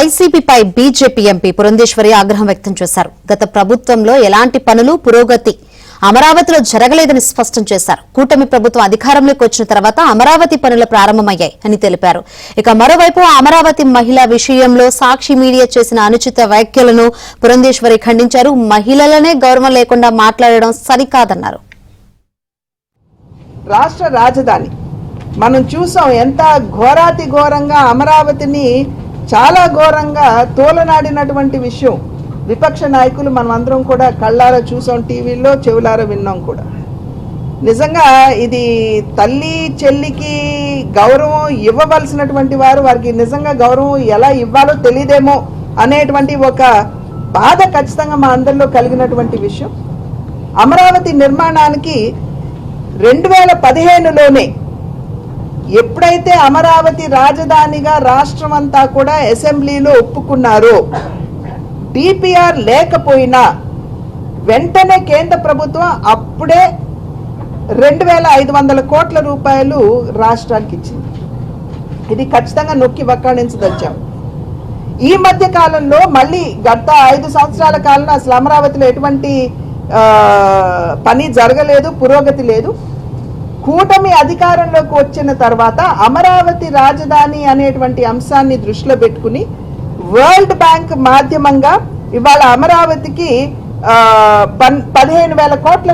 వైసీపీపై BJP MP Purandeswari ఆగ్రహం వ్యక్తం చేశారు. గత ప్రభుత్వంలో ఎలాంటి పనులు పురోగతి అమరావతిలో జరగలేదని స్పష్టం చేశారు. కూటమి ప్రభుత్వం అధికారంలోకి వచ్చిన తర్వాత అమరావతి పనులు ప్రారంభమయ్యాయి అని తెలిపారు. ఇక మరోవైపు అమరావతి మహిళా విషయంలో సాక్షి మీడియా చేసిన అనుచిత వ్యాఖ్యలను పురంధేశ్వరి ఖండించారు. మహిళలనే గౌరవం లేకుండా మాట్లాడడం సరికాదన్నారు. రాష్ట్ర రాజధాని మనం చూసాం, ఎంత ఘోరాతి ఘోరంగా అమరావతిని చాలా ఘోరంగా తోలనాడినటువంటి విషయం విపక్ష నాయకులు మనం అందరం కూడా కళ్ళారా చూసాం, టీవీలో చెవులారా విన్నాం కూడా. నిజంగా ఇది తల్లి చెల్లికి గౌరవం ఇవ్వవలసినటువంటి వారికి నిజంగా గౌరవం ఎలా ఇవ్వాలో తెలియదేమో అనేటువంటి ఒక బాధ ఖచ్చితంగా మా అందరిలో కలిగినటువంటి విషయం. అమరావతి నిర్మాణానికి 2015లోనే ఎప్పుడైతే అమరావతి రాజధానిగా రాష్ట్రం అంతా కూడా అసెంబ్లీలో ఒప్పుకున్నారో, డిపిఆర్ లేకపోయినా వెంటనే కేంద్ర ప్రభుత్వం అప్పుడే 2500 కోట్ల రూపాయలు రాష్ట్రానికి ఇచ్చింది. ఇది ఖచ్చితంగా నొక్కి వక్కాణించదచ్చాం. ఈ మధ్య కాలంలో మళ్ళీ గత 5 సంవత్సరాల కాలంలో అసలు అమరావతిలో ఎటువంటి పని జరగలేదు, పురోగతి లేదు. కూటమి అధికారంలోకి వచ్చిన తర్వాత అమరావతి రాజధాని అనేటువంటి అంశాన్ని దృష్టిలో పెట్టుకుని వరల్డ్ బ్యాంక్ మాధ్యమంగా ఇవాళ అమరావతికి 15,000 కోట్ల